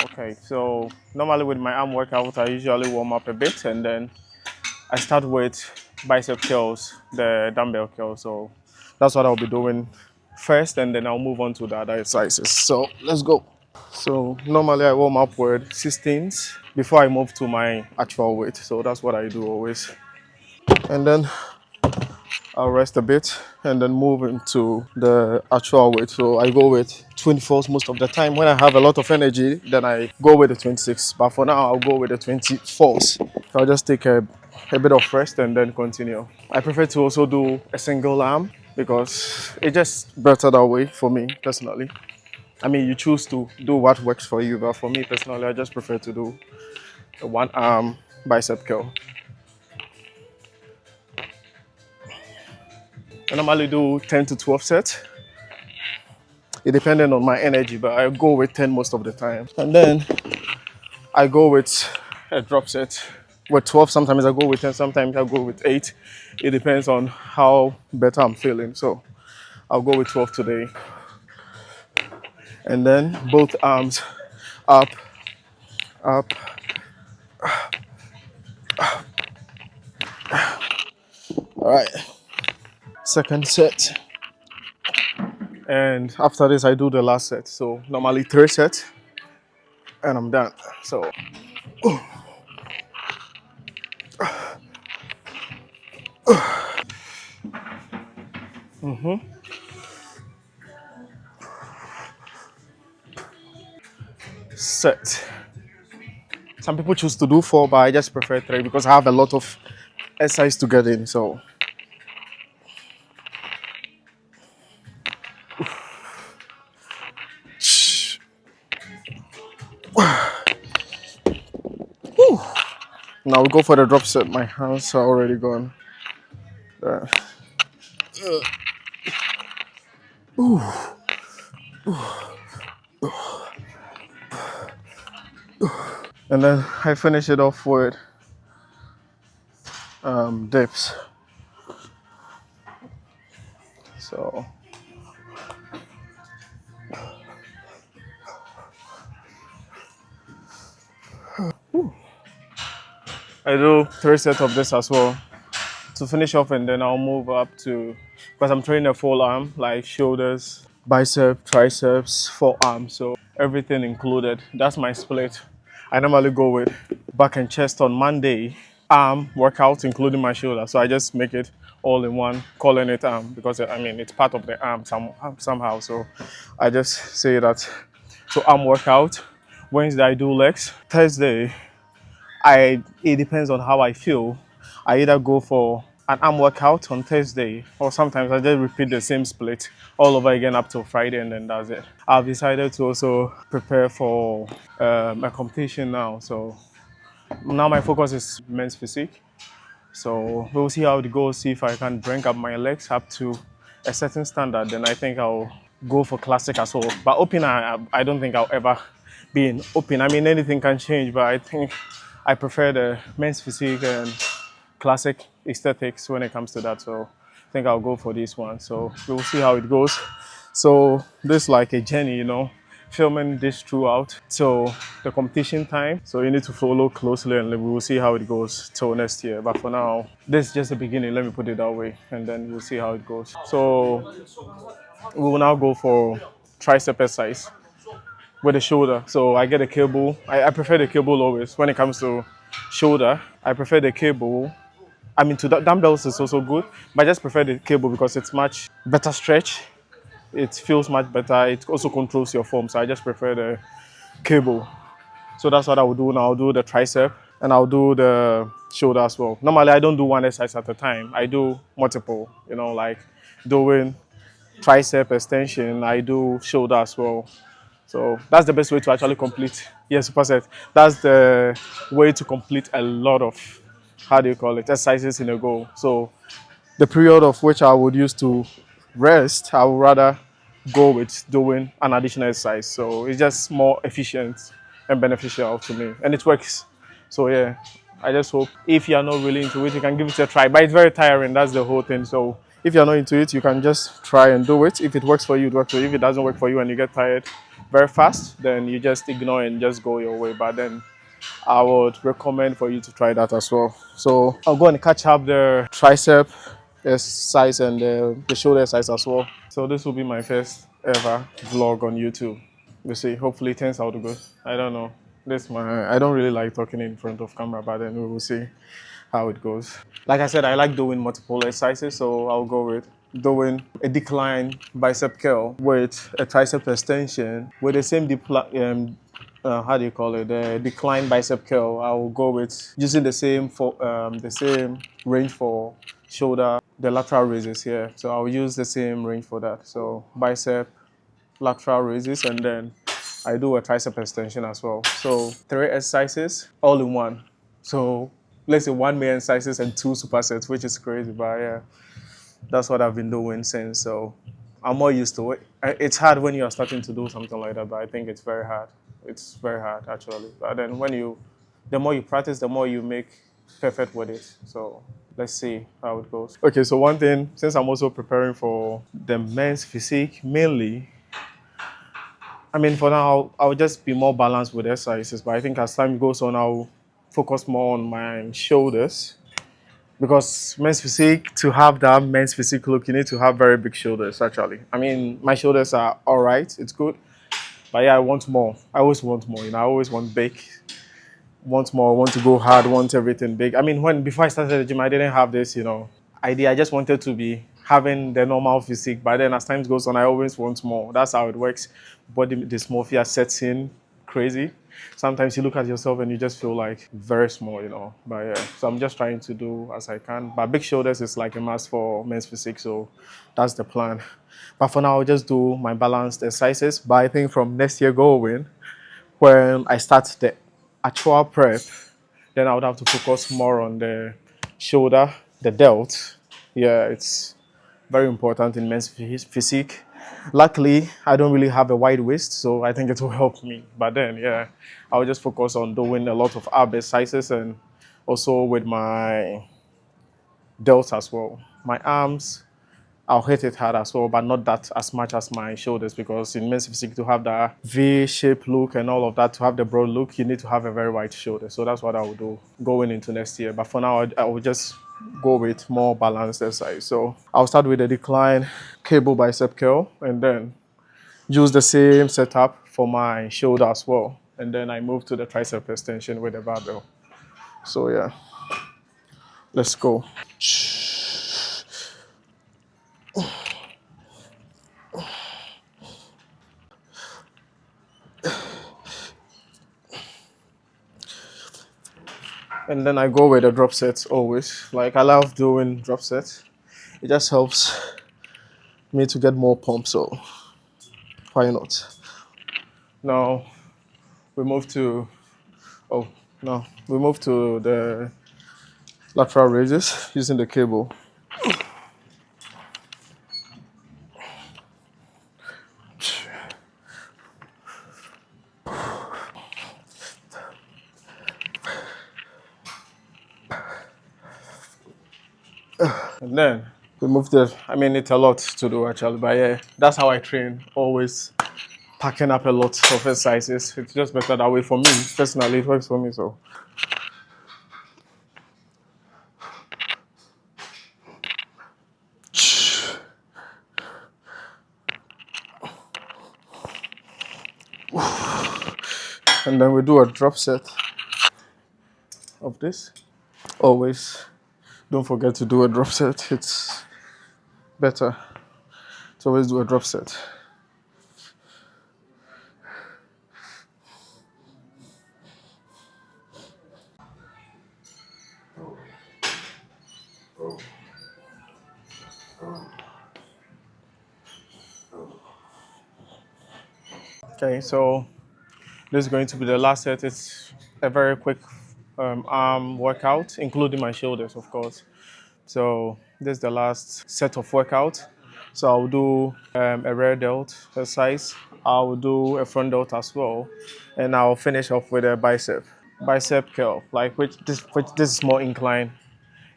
Okay, so normally with my arm workout, I usually warm up a bit and then I start with bicep curls, the dumbbell curls. So that's what I'll be doing first, and then I'll move on to the other exercises. So let's go. So normally I warm up with 16s before I move to my actual weight. So that's what I do always. And then I'll rest a bit and then move into the actual weight. So I go with 24s most of the time. When I have a lot of energy, then I go with the 26. But for now, I'll go with the 24s. I'll just take a bit of rest and then continue. I prefer to also do a single arm because it's just better that way for me personally. I mean, you choose to do what works for you, but for me personally, I just prefer to do a one arm bicep curl. I normally do 10 to 12 sets. It depends on my energy, but I go with 10 most of the time. And then I go with a drop set with 12. Sometimes I go with 10, sometimes I go with 8. It depends on how better I'm feeling. So I'll go with 12 today. And then both arms up, up. All right. Second set. And after this, I do the last set. So normally 3 sets and I'm done. So set. Some people choose to do 4, but I just prefer 3 because I have a lot of exercise to get in. So now we go for the drop set. My hands are already gone. There. And then I finish it off with dips. So I do 3 sets of this as well to finish off, and then I'll move up to, because I'm training a full arm, like shoulders, bicep, triceps, forearm, so everything included. That's my split. I normally go with back and chest on Monday, arm workout including my shoulder. So I just make it all in one, calling it arm because I mean it's part of the arm somehow. So I just say that. So arm workout. Wednesday I do legs. Thursday it depends on how I feel. I either go for an arm workout on Thursday, or sometimes I just repeat the same split all over again up till Friday, and then that's it. I've decided to also prepare for a competition now. So now my focus is men's physique. So we'll see how it goes. See if I can bring up my legs up to a certain standard. Then I think I'll go for classic as well. But open, I don't think I'll ever be in open. I mean, anything can change, but I think I prefer the men's physique and classic aesthetics when it comes to that. So I think I'll go for this one. So we'll see how it goes. So this is like a journey, filming this throughout till the competition time. So you need to follow closely and we will see how it goes till next year. But for now, this is just the beginning, let me put it that way, and then we'll see how it goes. So we will now go for tricep exercise with the shoulder. So I get a cable. I prefer the cable always when it comes to shoulder. I prefer the cable. I mean, to dumbbells is also good, but I just prefer the cable because it's much better stretch. It feels much better. It also controls your form. So I just prefer the cable. So that's what I will do now. I'll do the tricep and I'll do the shoulder as well. Normally, I don't do one exercise at a time. I do multiple, like doing tricep extension. I do shoulder as well. So that's the best way to actually complete. Yes, superset. That's the way to complete a lot of, how do you call it, exercises in a go. So the period of which I would use to rest, I would rather go with doing an additional exercise. So it's just more efficient and beneficial to me, and it works. So yeah, I just hope if you're not really into it, you can give it a try. But it's very tiring. That's the whole thing. So If you're not into it, you can just try and do it. If it works for you, it works for you. If it doesn't work for you and you get tired very fast, then you just ignore and just go your way. But then I would recommend for you to try that as well. So I'll go and catch up the tricep exercise and the shoulder exercise as well. So this will be my first ever vlog on YouTube. We'll see. Hopefully it turns out good. I don't know. I don't really like talking in front of camera, but then we will see how it goes. Like I said, I like doing multiple exercises, so I'll go with doing a decline bicep curl with a tricep extension with the same how do you call it? The decline bicep curl. I will go with using the same range for shoulder, the lateral raises here. So I'll use the same range for that. So bicep, lateral raises, and then I do a tricep extension as well. So 3 exercises all in one. So let's say 1 main exercises and 2 supersets, which is crazy, but yeah, that's what I've been doing since. So I'm more used to it. It's hard when you are starting to do something like that, but I think it's very hard. It's very hard actually. But then the more you practice, the more you make perfect with it. So let's see how it goes. Okay, so one thing, since I'm also preparing for the men's physique mainly, I mean, for now, I'll just be more balanced with exercises, but I think as time goes on, I'll focus more on my shoulders because men's physique, to have that men's physique look, you need to have very big shoulders, actually. I mean, my shoulders are all right, it's good, but yeah, I want more. I always want more, I always want big, want more, want to go hard, want everything big. I mean, before I started the gym, I didn't have this, idea. I just wanted to be having the normal physique, but then as time goes on, I always want more. That's how it works. Body dysmorphia sets in crazy. Sometimes you look at yourself and you just feel like very small, But yeah, so I'm just trying to do as I can. But big shoulders is like a must for men's physique, so that's the plan. But for now, I'll just do my balanced exercises. But I think from next year going, when I start the actual prep, then I would have to focus more on the shoulder, the delt. Yeah, it's very important in men's physique. Luckily, I don't really have a wide waist, so I think it will help me. But then, yeah, I'll just focus on doing a lot of ab exercises and also with my delts as well. My arms, I'll hit it hard as well, but not that as much as my shoulders because in men's physique to have the V-shaped look and all of that, to have the broad look, you need to have a very wide shoulder. So that's what I will do going into next year. But for now, I will just go with more balanced exercise. So I'll start with the decline cable bicep curl and then use the same setup for my shoulder as well. And then I move to the tricep extension with the barbell. So yeah, let's go. And then I go with the drop sets always. Like I love doing drop sets. It just helps me to get more pump, so why not? Now we move to oh no, we move to the lateral raises using the cable. And then we move it's a lot to do actually, but yeah, that's how I train, always packing up a lot of exercises. It's just better that way for me. Personally, it works for me, so. And then we do a drop set of this. Always don't forget to do a drop set. It's better to always do a drop set. Okay, so this is going to be the last set. It's a very quick arm workout, including my shoulders, of course. So this is the last set of workout. So I'll do a rear delt exercise. I'll do a front delt as well, and I'll finish off with a bicep curl, like which this is more incline.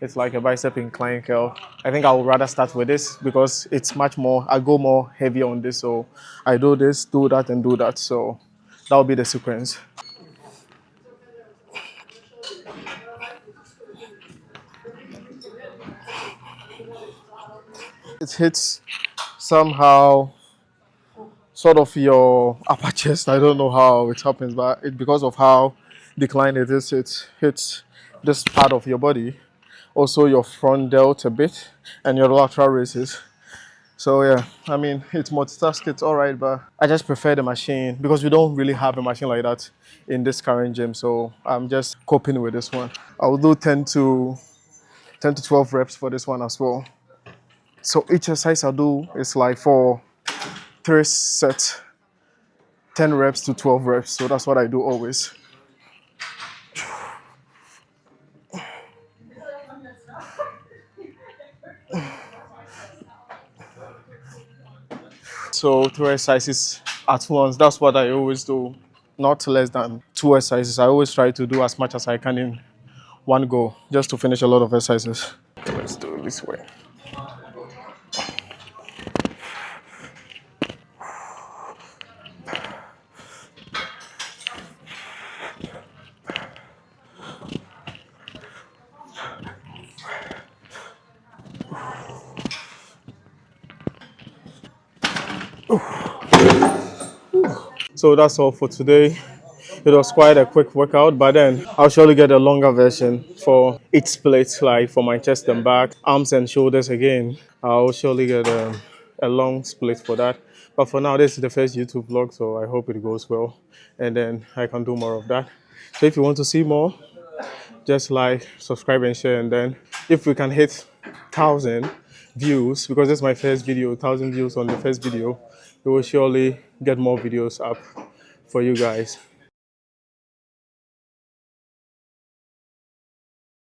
It's like a bicep incline curl. I think I would rather start with this because it's much more, I go more heavy on this. So I do this, do that, and do that. So that will be the sequence. It hits somehow sort of your upper chest. I don't know how it happens, but because of how declined it is, it hits this part of your body, also your front delt a bit, and your lateral races. So yeah, I mean, it's multitask, it's all right, but I just prefer the machine because we don't really have a machine like that in this current gym. So I'm just coping with this one. I'll do 10 to 12 reps for this one as well. So each exercise I do is like for 3 sets, 10 reps to 12 reps. So that's what I do always. So 3 exercises at once. That's what I always do. Not less than 2 exercises. I always try to do as much as I can in one go, just to finish a lot of exercises. Okay, let's do it this way. So that's all for today. It was quite a quick workout, but then I'll surely get a longer version for each split, like for my chest and back, arms and shoulders again. I'll surely get a long split for that. But for now, this is the first YouTube vlog, so I hope it goes well. And then I can do more of that. So if you want to see more, just like, subscribe, and share. And then if we can hit 1,000 views, because this is my first video, 1,000 views on the first video, we will surely get more videos up for you guys.